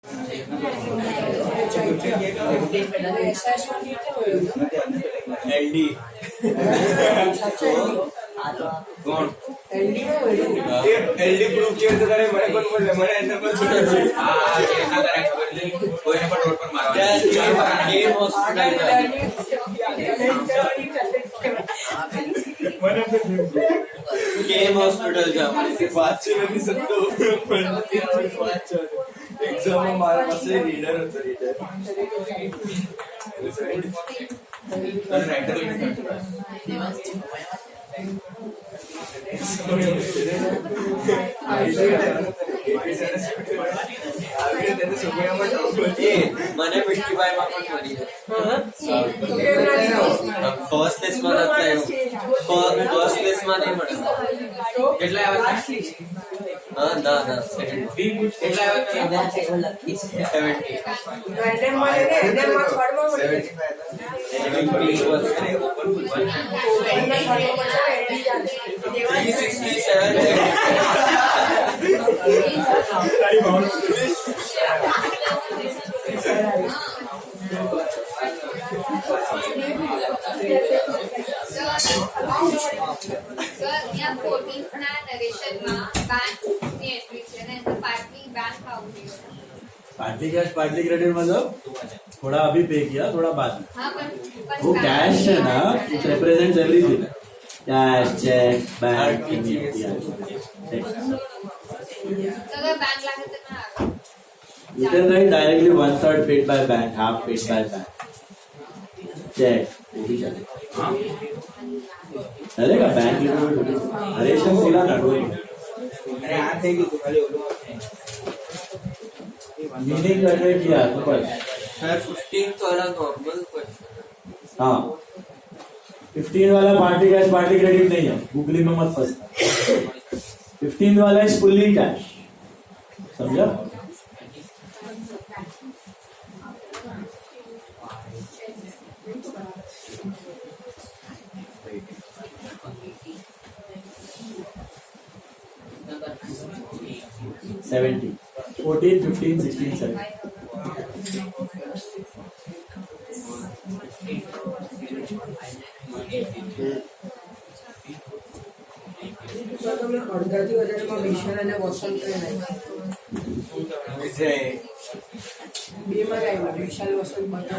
LD કોણ LD માં LD proof કેવી રીતે કરે મને કોણ બોલે મને એના પર છોડી આ કેના કરે ખબર છે કોઈને પણ રોડ પર મારવા ગેમ હોસ્પિટલ गेम हॉस्पिटल जा बात से नहीं सकते एग्जाम में हमारे पास रीडर होता रीडर राइटर મને 55 માં પણ મળી ફર્સ્ટ લિસ્ટ માં હતા ફર્સ્ટ લિસ્ટ માં નહીં મળે કેટલા આવ્યા હા ના કેટલા આવ્યા 70 રેન્ડમ માં ને રેન્ડમ માં ફાડવા મળે 14th ના નરેશન માં બેંક ની એન્ટ્રી છે ને તો partly bank house partly cash partly credit मतलब थोड़ा अभी पे किया थोड़ा बाद में। हां पर वो कैश है ना it represents everything cash cheque bank अगर बैंक लागे तो ना you can write directly 1/3 paid by bank half paid by bank check वो भी चलेगा हां चलेगा बैंक लिमिट हरेशन सीधा ना अरे आ देगी तो खाली बोलो मीनिंग करने किया तो बस सर 15 वाला नॉर्मल क्वेश्चन हाँ 15 वाला पार्टी कैश पार्टी क्रेडिट नहीं है गूगली में मत फंसना 15 वाला इज फुल्ली कैश समझा 70 14 15 16 17 અડધાથી વધારેમાં વિશાલ અને વસંત વિજય બેમાં આવ્યા વિશાલ વસંત બધા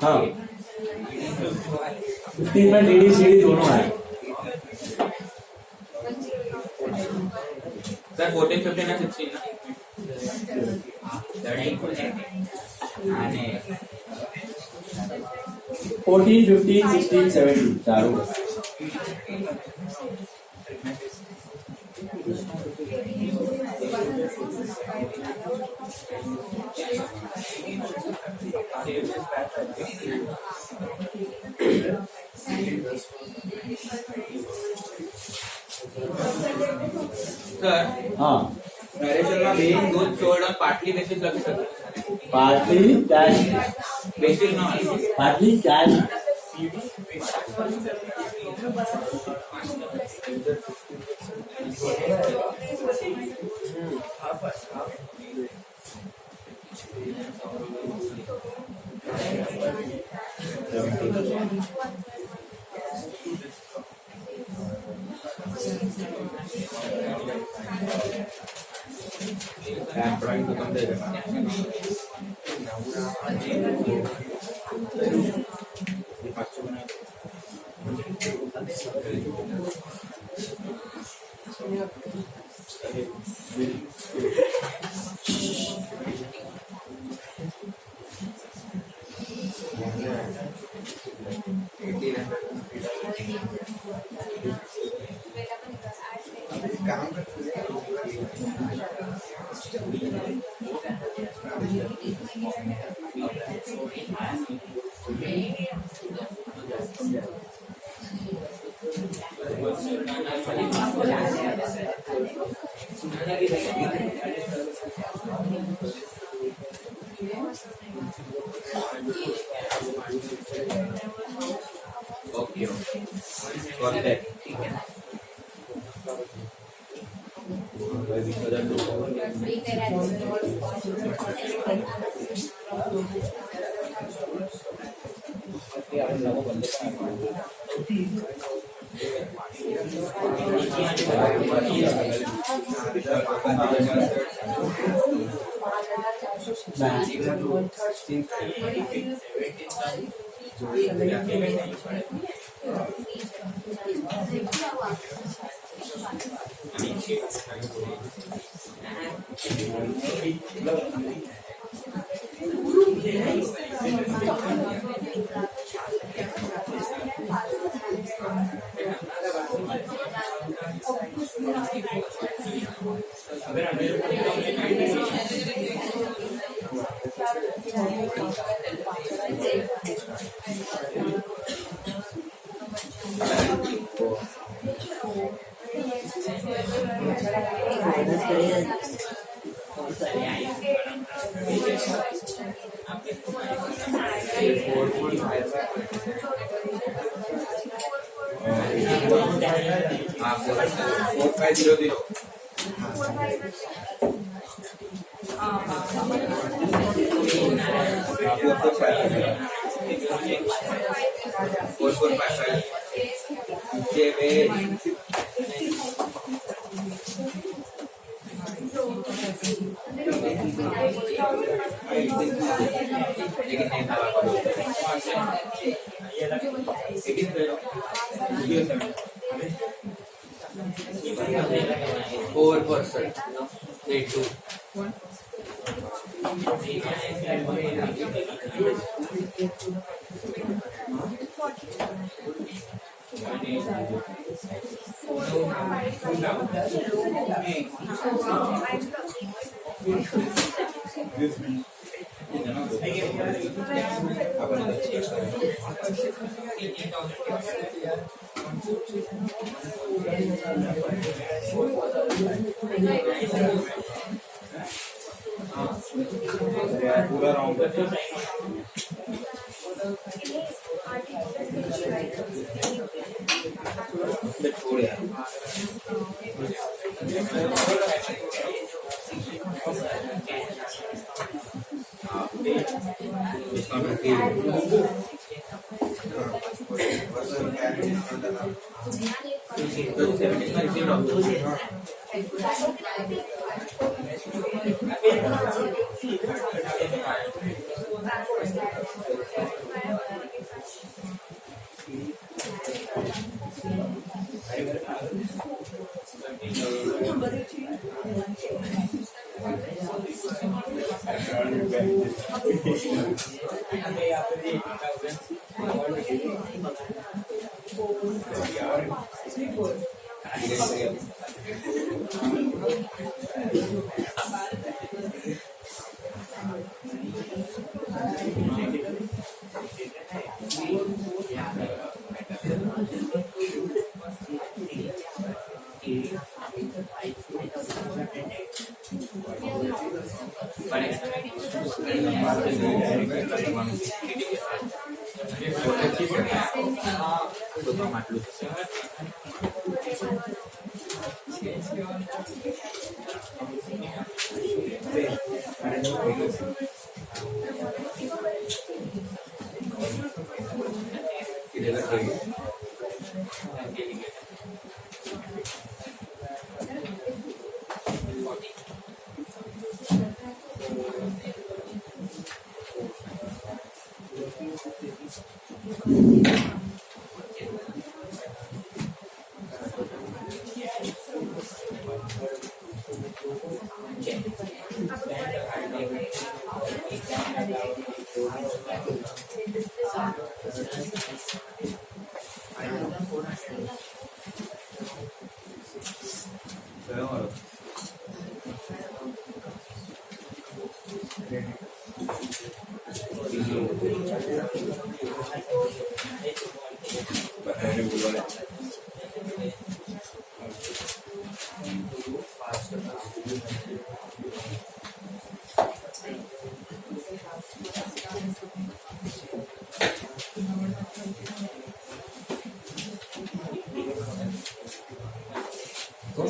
हाँ 15 में डीडी सीडी दोनों है सर 14 15 and 16 14 15 16 17 चारों सर हाँ नरेशन में बेन दूध छोड़ पाटली बेसिस लग सकते पार्टली कैश बेसिस ना पार्टली कैश ड्राइंग तो कम दे देना Okay. Got that. Four five zero zero. Four four five five. Four percent. Eight two. पूरा राउंड छोड़ यार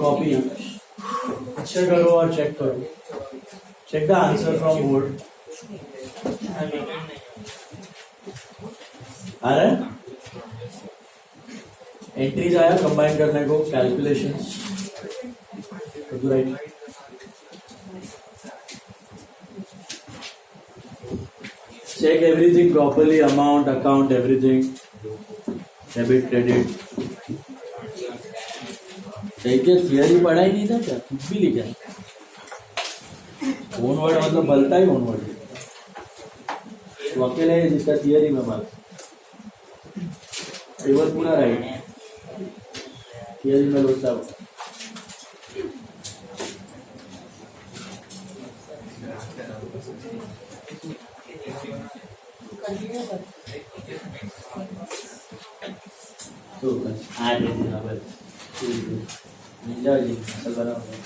कॉपी अच्छा करो और चेक करो. Check the answer from board. आ रहा है? एंट्रीज आया कंबाइन करने को, calculations. Right. Check everything properly, amount, account, everything. Debit, credit. Theory पढ़ा ही नहीं था क्या? कुछ भी लिखा. ओन वर्ड मतलब बलता ही ओन वर्ड. तो अकेले है जिसका थियरी में बात. टेबल पूरा राइट. थियरी में लोटा. तो ऐड है निंजा जी सब बना हुआ है.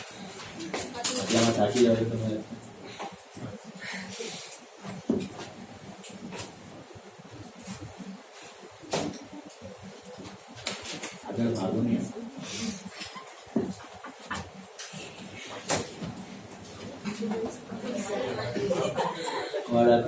यहाँ ताकि जाए तो मैं अगर भागो नहीं है और आप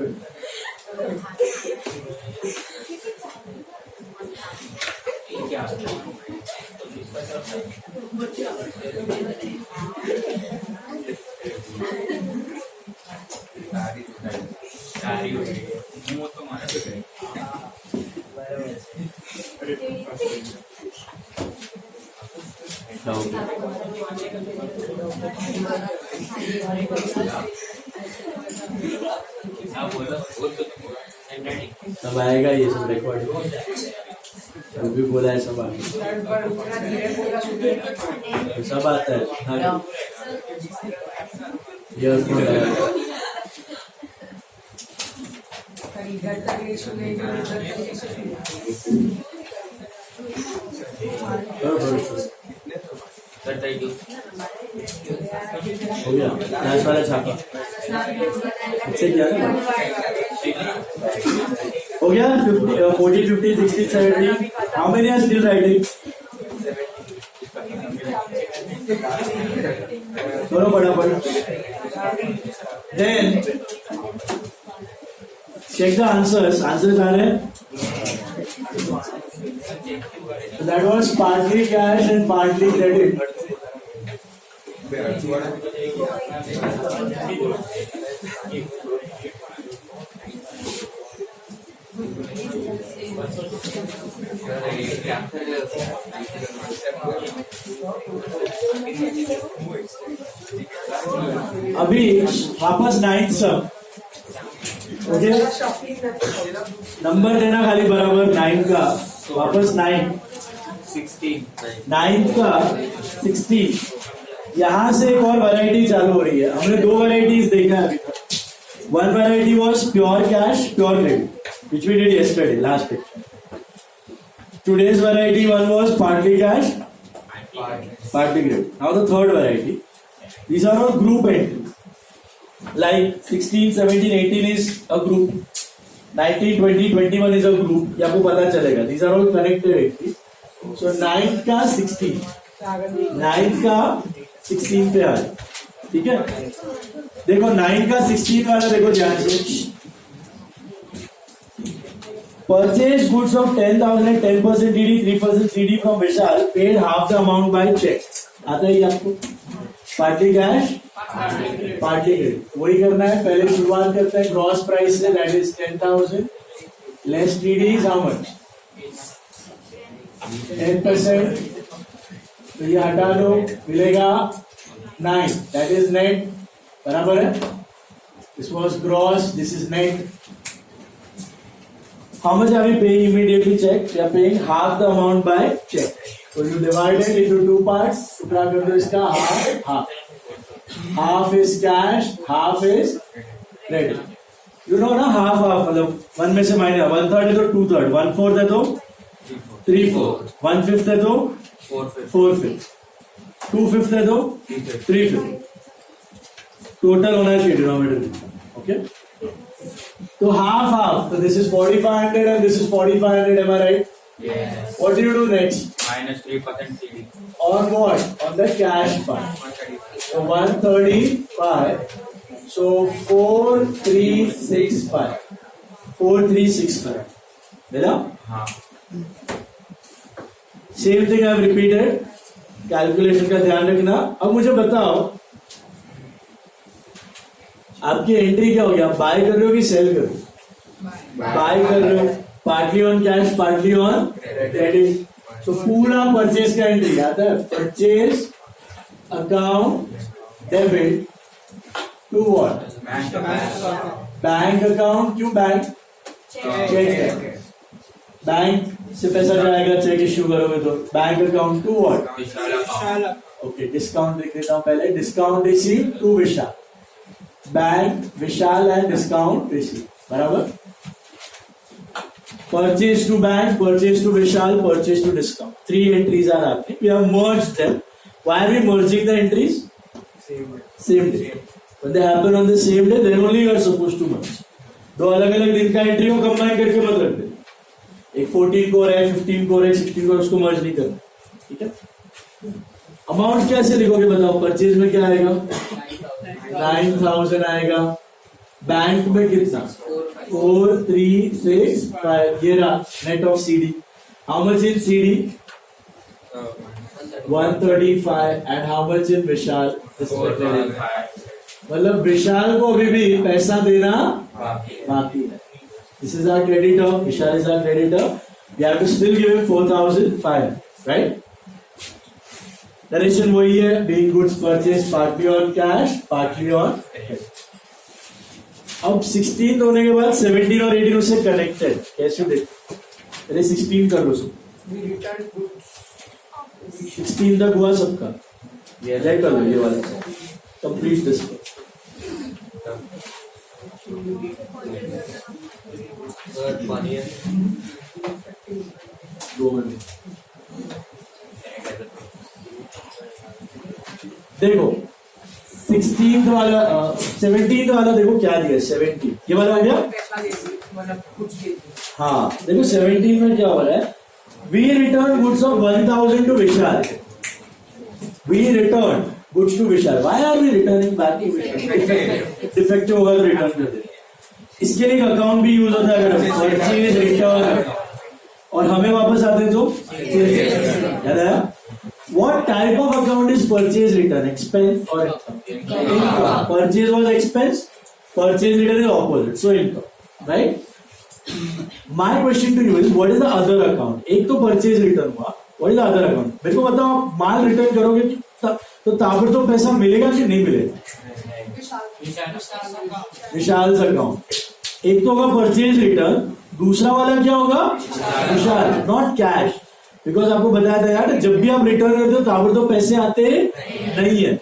सब आएगा. ये सब रिकॉर्ड जो भी बोला है सब आएगा. सब आता है. हाँ हो गया. क्लास वाला छापा इससे किया ना. हो गया. 40, 50, 60, 70. How many are still writing? करो फटाफट. Then check the answers. Answers आ रहे हैं. That was partly cash and partly credit. अभी वापस 9 सब. ओके नंबर देना खाली बराबर 9 का. वापस 9 का 16. यहाँ से एक और वैरायटी चालू हो रही है. हमने 2 वैरायटीज देखा है. One variety was pure cash, pure credit, which we did yesterday, last week. Today's variety one was partly cash, partly credit. Now the third variety. These are all group entries. Like 16, 17, 18 is a group. 19, 20, 21 is a group. ये आपको पता चलेगा. These are all connected entries. So 9 का 16, 9 का 16 पे आ. ठीक है. देखो 9 का 16 वाला देखो ध्यान से. Purchase goods of 10,000 at 10% DD, 3% CD from Vishal, paid half the amount by check. आता है आपको. Partly cash, partly credit. वही करना है. पहले शुरुआत करते हैं ग्रॉस प्राइस से. That is 10,000 less DD is how much? 10%. तो ये हटा दो. मिलेगा 9. That is net. बराबर है. This was gross, this is net. How much are we paying immediately? Check. We are paying half the amount by check. So you divide it into two parts. टुकड़ा कर दो इसका half. Half is cash, half is credit. You know ना half मतलब 1 में से minus 1/3 है तो 2/3, 1/4 है तो 3/4, 1/5 है तो 4/5, 2/5 है तो 3/5. टोटल होना चाहिए डिनोमिनेटर. ओके, तो half. So this is 4,500 and this is 4,500. Am I right? Yes. What do you do next? Minus 3% CD. On what? On the cash part. So 135. So 4,365. 4,365. Bela? हाँ. Same thing I have repeated. Calculation का ध्यान रखना. अब मुझे बताओ आपकी entry क्या होगी? आप बाय कर रहे हो कि सेल कर रहे हो? बाय कर रहे हो. Partly on cash, partly on credit. तो पूरा परचेज का एंट्री आता है purchase account debit to what? Bank account. क्यों बैंक? चेक. बैंक से पैसा जाएगा, चेक इश्यू करोगे तो bank account to what? Okay, discount लिख देता हूं पहले. Discount receive to Vishal. Bank Vishal and discount receive. बराबर. Purchase to bank, purchase to Vishal, purchase to discount. 3 entries are happening. We have merged them. Why are we merging the entries? Same day. When they happen on the same day, then only you are supposed to merge. दो अलग अलग दिन का entry को combine करके मत रख दे. एक 14 कोर है, 15 कोर है, 16 कोर, उसको मर्ज नहीं करना. ठीक है. अमाउंट कैसे लिखोगे बताओ? परचेज में क्या आएगा? 9,000 आएगा. बैंक में कितना? 4,365. ये रहा net of CD. How much in CD? 135. And how much in Vishal? मतलब विशाल को अभी भी पैसा देना बाकी है. This is our creditor. Vishal is our creditor. We have to still give him 4,500. Right. Narration वही है. Being goods purchase partly on cash, partly on. अब 16 होने के बाद 17 और 18 उससे कनेक्टेड. कैसे देख? पहले 16 कर लो सब. 16 तक हुआ सबका. ये कर लो ये वाला. Complete this. दो मिनट देखो. 16th वाला 17th वाला देखो क्या दिया. 70 ये वाला आ गया. हाँ देखो 17 में क्या हो रहा है? We return goods of 1,000 to Vishal. We return goods to Vishal. Why are we returning back to Vishal? Defective होगा तो रिटर्न कर देते. इसके लिए अकाउंट भी यूज होता है. अगर परचेज रिटर्न और हमें वापस आते हैं तो याद आया? What type of account is purchase return? Expense or income? Purchase was expense. Purchase return is opposite. So income, right? My question to you is, what is the other account? एक तो purchase return हुआ. What is the other account? मेरे को बताओ. माल return करोगे तो ताबड़तोड़ पैसा मिलेगा कि नहीं मिलेगा? विशाल अकाउंट. एक तो होगा परचेज रिटर्न, दूसरा वाला क्या होगा? विशाल. Not cash. बिकॉज आपको बताया था यार, जब भी आप रिटर्न करते हो ताबड़तोड़ पैसे आते नहीं है.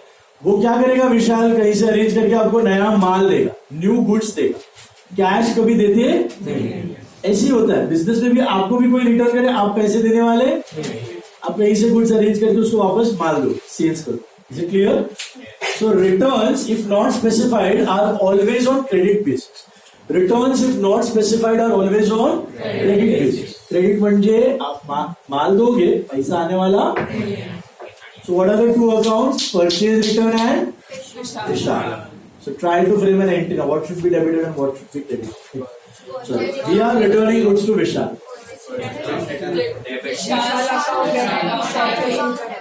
वो क्या करेगा? विशाल कहीं से अरेंज करके आपको नया माल देगा, न्यू गुड्स देगा. कैश कभी देते नहीं. ऐसे ही होता है बिजनेस में भी. आपको भी कोई रिटर्न करे, आप पैसे देने वाले, आप कहीं से गुड्स अरेंज करके उसको वापस माल दो, सेल्स करो. Is it clear? So returns if not specified are always on credit basis. Returns if not specified are always on credit basis. Credit म्हणजे आप माल दोगे, पैसा आने वाला. So what are the two accounts? Purchase return and Vishal. So try to frame an entry now. What should be debited and what should be credited? So we are returning goods to Vishal.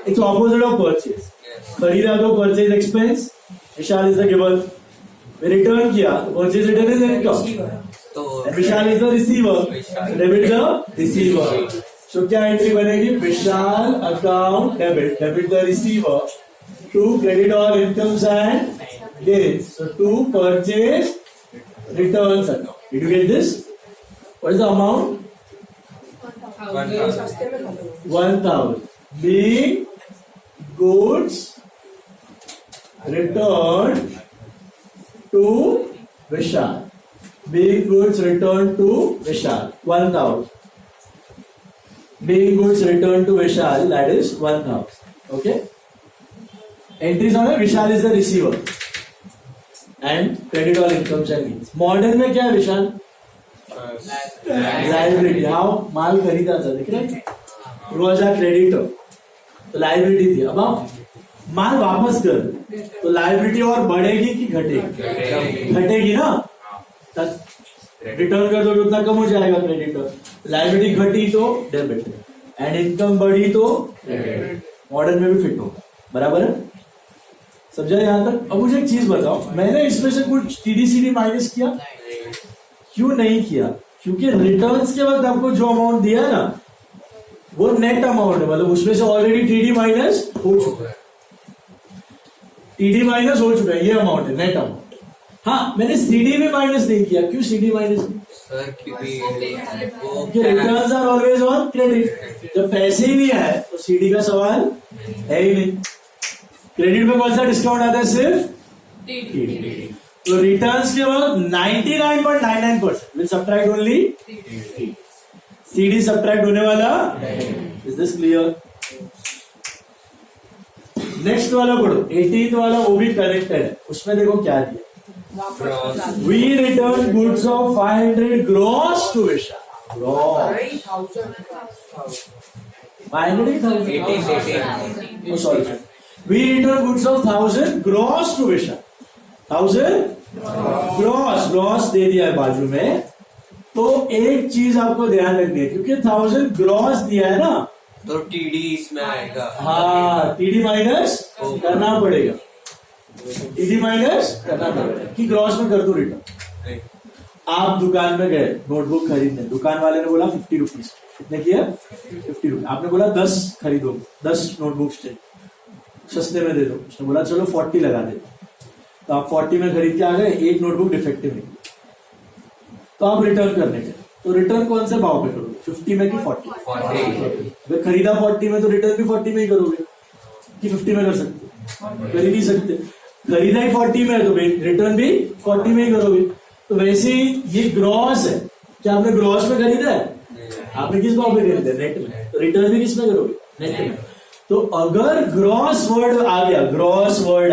It's opposite of purchase. खरीदा तो purchase expense. Vishal is the giver. We return किया. Purchase return is income. And Vishal is the receiver. So debit the receiver. So क्या entry बनेगी? Vishal account debit. Debit the receiver. To credit all incomes and gains. So to purchase returns account. Did you get this? What is the amount? 1,000. Being goods returned to Vishal. Being goods returned to Vishal. 1,000. Being goods returned to Vishal, that is 1,000. Okay? Entries on Vishal is the receiver. And credit or income shall means. Modern में क्या है विशाल? Liability. हाँ माल खरीदा था देख रहे? It was a creditor. तो liability थी. अब आप माल वापस कर तो liability और बढ़ेगी कि घटेगी? घटेगी ना? रिटर्न कर दोगे उतना कम हो जाएगा क्रेडिटर. लाइबिलिटी घटी तो डेबिट एंड इनकम बढ़ी तो मॉडर्न में भी फिट होगा. बराबर है? समझा यहां तक? अब मुझे एक चीज बताओ, मैंने इसमें से कुछ टीडीसीडी माइनस किया? क्यों नहीं किया? क्योंकि रिटर्न्स के वक्त आपको जो अमाउंट दिया ना वो नेट अमाउंट है, मतलब उसमें से ऑलरेडी टीडी माइनस हो चुका है. टीडी माइनस हो चुका है, ये अमाउंट है नेट अमाउंट. हाँ मैंने सीडी में माइनस नहीं किया. क्यों सीडी माइनस? सर क्योंकि returns are always on credit. जब पैसे ही नहीं आए तो सीडी का सवाल है ही नहीं. क्रेडिट में कौन सा डिस्काउंट आता है? सिर्फ टीडी. तो रिटर्न्स के बाद 99.99% will subtract only CD. Subtract होने वाला. Is this clear? नेक्स्ट वाला पढ़ो. 18th वाला वो भी कनेक्टेड है. उसमें देखो क्या दिया. We return goods of 500 gross to Vishal. Gross. 500. Oh, sorry. We return goods of 1,000 gross to Vishal. 1,000 gross दे दिया है बाजू में. तो एक चीज आपको ध्यान रखनी है, क्योंकि 1,000 ग्रॉस दिया है ना तो टीडी इसमें आएगा. हाँ टीडी माइनस करना पड़ेगा. टीडी माइनस करना पड़ेगा कि ग्रॉस में कर दो रिटर्न. आप दुकान में गए नोटबुक खरीदने, दुकान वाले ने बोला 50 रुपीज. कितने किया? 50 रुपीज. आपने बोला 10 खरीदो, 10 नोटबुक्स चाहिए, सस्ते में दे दो. उसने बोला चलो 40 लगा दे. तो आप 40 में खरीद के आ गए, एक नोटबुक डिफेक्टिव निकली. तो आप रिटर्न करने गए. तो रिटर्न कौन से भाव पे करोगे? 50 में कि 40? 40. अगर खरीदा 40 में तो रिटर्न भी 40 में ही करोगे कि 50 में कर सकते? कर ही नहीं सकते. खरीदा ही 40 में है तो रिटर्न भी 40 में ही करोगे. तो वैसे ही ये ग्रॉस है. क्या आपने ग्रॉस में खरीदा है? आपने किस भाव में खरीदा? नेट में. तो रिटर्न भी किस में करोगे? नेट में. तो अगर ग्रॉस वर्ड आ गया, ग्रॉस वर्ड